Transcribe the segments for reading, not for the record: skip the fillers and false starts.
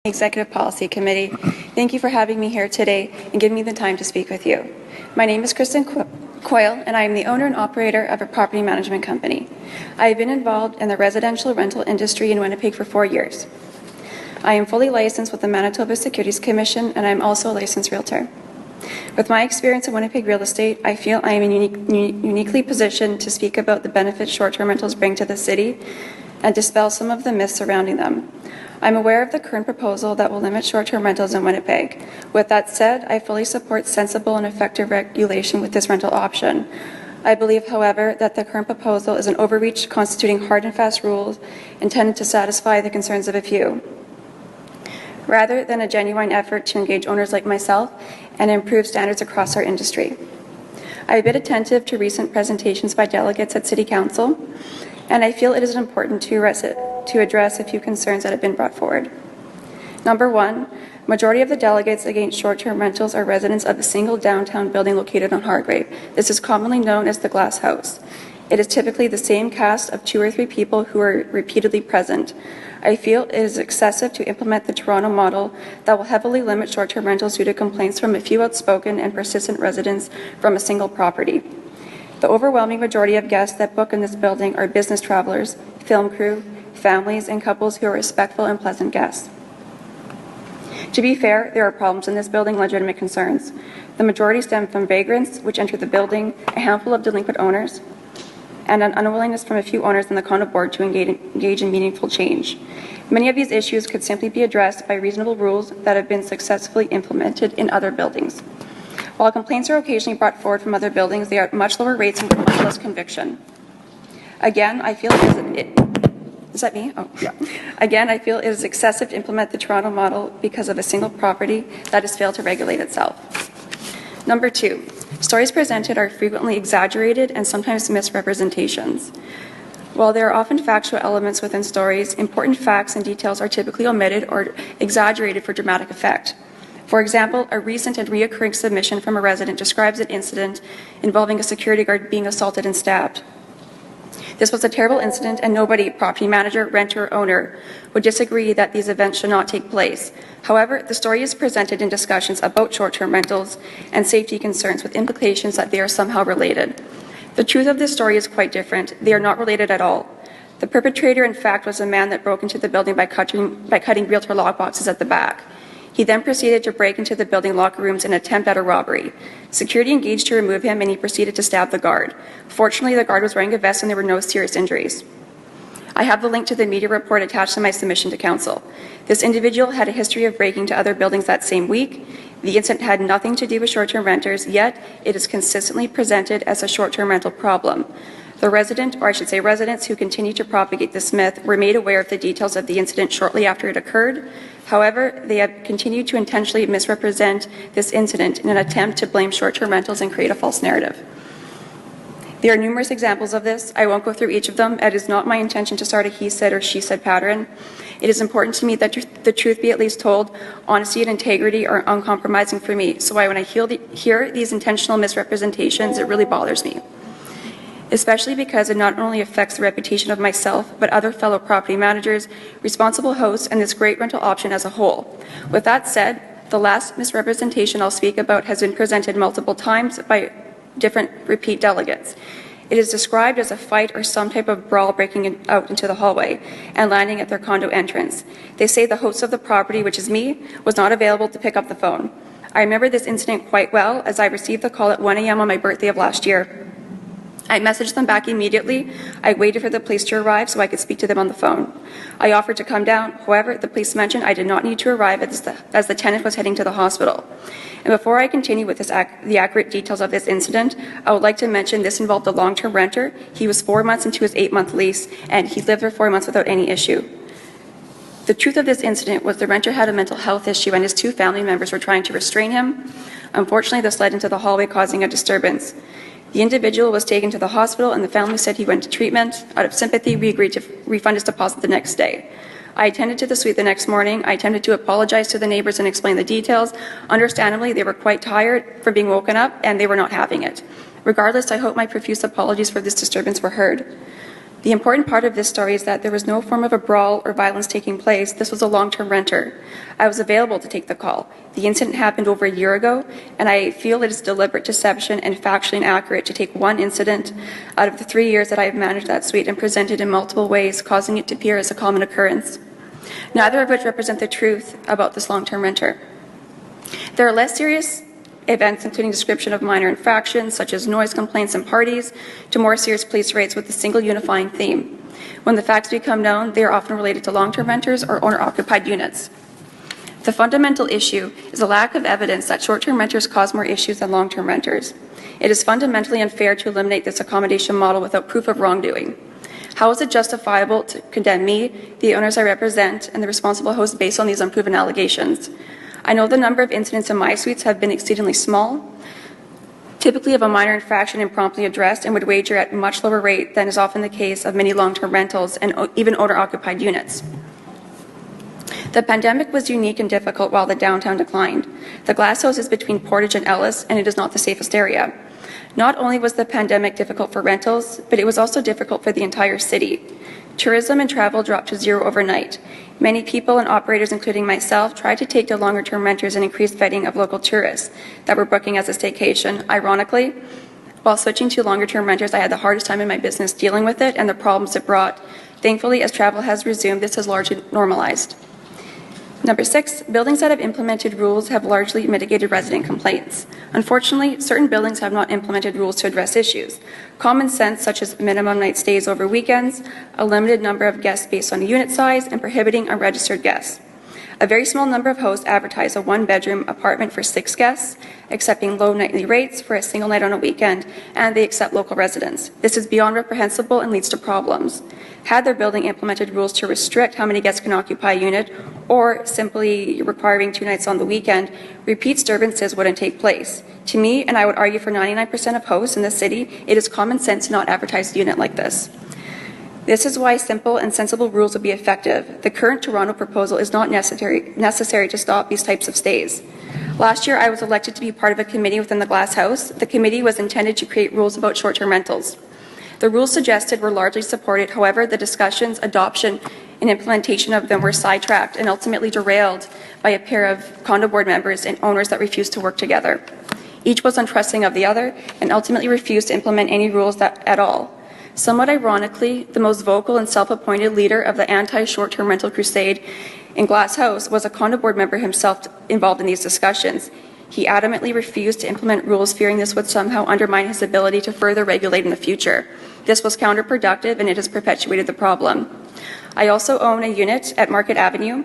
Executive Policy Committee. Thank you for having me here today and giving me the time to speak with you. My name is Kristen Coyle, and I am the owner and operator of a property management company. I have been involved in the residential rental industry in Winnipeg for 4 years. I am fully licensed with the Manitoba Securities Commission, and I am also a licensed realtor. With my experience in Winnipeg real estate, I feel I am uniquely positioned to speak about the benefits short-term rentals bring to the city and dispel some of the myths surrounding them. I'm aware of the current proposal that will limit short-term rentals in Winnipeg. With that said, I fully support sensible and effective regulation with this rental option. I believe, however, that the current proposal is an overreach constituting hard and fast rules intended to satisfy the concerns of a few, rather than a genuine effort to engage owners like myself and improve standards across our industry. I have been attentive to recent presentations by delegates at City Council, and I feel it is important to address a few concerns that have been brought forward. Number one, majority of the delegates against short-term rentals are residents of a single downtown building located on Hargrave. This is commonly known as the Glass House. It is typically the same cast of 2 or 3 people who are repeatedly present. I feel it is excessive to implement the Toronto model that will heavily limit short-term rentals due to complaints from a few outspoken and persistent residents from a single property. The overwhelming majority of guests that book in this building are business travelers, film crew, families, and couples who are respectful and pleasant guests. To be fair, there are problems in this building, legitimate concerns. The majority stem from vagrants, which enter the building, a handful of delinquent owners, and an unwillingness from a few owners in the condo board to engage in meaningful change. Many of these issues could simply be addressed by reasonable rules that have been successfully implemented in other buildings. While complaints are occasionally brought forward from other buildings, they are at much lower rates and with much less conviction. Again, I feel is that me? Oh, yeah. Again, I feel it is excessive to implement the Toronto model because of a single property that has failed to regulate itself. Number two, stories presented are frequently exaggerated and sometimes misrepresentations. While there are often factual elements within stories, important facts and details are typically omitted or exaggerated for dramatic effect. For example, a recent and reoccurring submission from a resident describes an incident involving a security guard being assaulted and stabbed. This was a terrible incident, and nobody, property manager, renter, or owner, would disagree that these events should not take place. However, the story is presented in discussions about short-term rentals and safety concerns with implications that they are somehow related. The truth of this story is quite different. They are not related at all. The perpetrator, in fact, was a man that broke into the building by cutting realtor lockboxes at the back. He then proceeded to break into the building locker rooms and attempt at a robbery. Security engaged to remove him, and he proceeded to stab the guard. Fortunately, the guard was wearing a vest and there were no serious injuries. I have the link to the media report attached to my submission to council. This individual had a history of breaking to other buildings that same week. The incident had nothing to do with short-term renters, yet it is consistently presented as a short-term rental problem. The resident, or I should say residents, who continue to propagate this myth were made aware of the details of the incident shortly after it occurred. However, they have continued to intentionally misrepresent this incident in an attempt to blame short-term rentals and create a false narrative. There are numerous examples of this. I won't go through each of them. It is not my intention to start a he said or she said pattern. It is important to me that the truth be at least told. Honesty and integrity are uncompromising for me. So when I hear these intentional misrepresentations, it really bothers me, especially because it not only affects the reputation of myself, but other fellow property managers, responsible hosts, and this great rental option as a whole. With that said, the last misrepresentation I'll speak about has been presented multiple times by different repeat delegates. It is described as a fight or some type of brawl breaking out into the hallway and landing at their condo entrance. They say the host of the property, which is me, was not available to pick up the phone. I remember this incident quite well, as I received the call at 1 a.m. on my birthday of last year. I messaged them back immediately. I waited for the police to arrive so I could speak to them on the phone. I offered to come down. However, the police mentioned I did not need to arrive as the tenant was heading to the hospital. And before I continue with the accurate details of this incident, I would like to mention this involved a long-term renter. He was 4 months into his 8-month lease, and he lived there 4 months without any issue. The truth of this incident was the renter had a mental health issue, and his 2 family members were trying to restrain him. Unfortunately, this led into the hallway, causing a disturbance. The individual was taken to the hospital, and the family said he went to treatment. Out of sympathy, we agreed to refund his deposit the next day. I attended to the suite the next morning. I attempted to apologize to the neighbors and explain the details. Understandably, they were quite tired from being woken up, and they were not having it. Regardless, I hope my profuse apologies for this disturbance were heard. The important part of this story is that there was no form of a brawl or violence taking place. This was a long-term renter. I was available to take the call. The incident happened over a year ago, and I feel it is deliberate deception and factually inaccurate to take one incident out of the 3 years that I have managed that suite and present it in multiple ways, causing it to appear as a common occurrence, neither of which represent the truth about this long-term renter. There are less serious events, including description of minor infractions, such as noise complaints and parties, to more serious police raids with a single unifying theme. When the facts become known, they are often related to long-term renters or owner-occupied units. The fundamental issue is a lack of evidence that short-term renters cause more issues than long-term renters. It is fundamentally unfair to eliminate this accommodation model without proof of wrongdoing. How is it justifiable to condemn me, the owners I represent, and the responsible host based on these unproven allegations? I know the number of incidents in my suites have been exceedingly small, typically of a minor infraction and promptly addressed, and would wager at a much lower rate than is often the case of many long-term rentals and even owner-occupied units. The pandemic was unique and difficult while the downtown declined. The Glass House is between Portage and Ellis, and it is not the safest area. Not only was the pandemic difficult for rentals, but it was also difficult for the entire city. Tourism and travel dropped to zero overnight. Many people and operators, including myself, tried to take to longer-term renters and increase vetting of local tourists that were booking as a staycation. Ironically, while switching to longer-term renters, I had the hardest time in my business dealing with it and the problems it brought. Thankfully, as travel has resumed, this has largely normalized. Number 6, buildings that have implemented rules have largely mitigated resident complaints. Unfortunately, certain buildings have not implemented rules to address issues. Common sense, such as minimum night stays over weekends, a limited number of guests based on unit size, and prohibiting unregistered guests. A very small number of hosts advertise a one-bedroom apartment for 6 guests, accepting low nightly rates for a single night on a weekend, and they accept local residents. This is beyond reprehensible and leads to problems. Had their building implemented rules to restrict how many guests can occupy a unit, or simply requiring 2 nights on the weekend, repeat disturbances wouldn't take place. To me, and I would argue for 99% of hosts in the city, it is common sense to not advertise a unit like this. This is why simple and sensible rules would be effective. The current Toronto proposal is not necessary to stop these types of stays. Last year, I was elected to be part of a committee within the Glass House. The committee was intended to create rules about short-term rentals. The rules suggested were largely supported. However, the discussions, adoption, and implementation of them were sidetracked and ultimately derailed by a pair of condo board members and owners that refused to work together. Each was untrusting of the other and ultimately refused to implement any rules at all. Somewhat ironically, the most vocal and self-appointed leader of the anti-short-term rental crusade in Glass House was a condo board member himself involved in these discussions. He adamantly refused to implement rules, fearing this would somehow undermine his ability to further regulate in the future. This was counterproductive, and it has perpetuated the problem. I also own a unit at Market Avenue,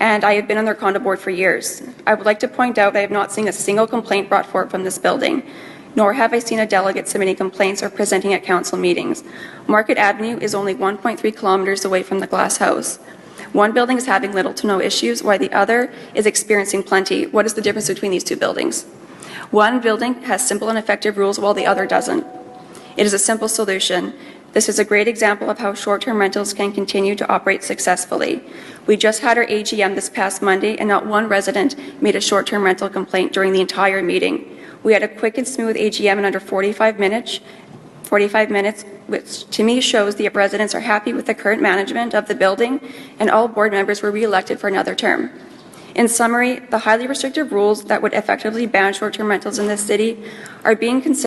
and I have been on their condo board for years. I would like to point out I have not seen a single complaint brought forward from this building, nor have I seen a delegate submitting complaints or presenting at council meetings. Market Avenue is only 1.3 kilometers away from the Glass House. One building is having little to no issues, while the other is experiencing plenty. What is the difference between these two buildings? One building has simple and effective rules, while the other doesn't. It is a simple solution. This is a great example of how short-term rentals can continue to operate successfully. We just had our AGM this past Monday, and not one resident made a short-term rental complaint during the entire meeting. We had a quick and smooth AGM in under 45 minutes, which to me shows the residents are happy with the current management of the building, and all board members were re-elected for another term. In summary, the highly restrictive rules that would effectively ban short-term rentals in this city are being considered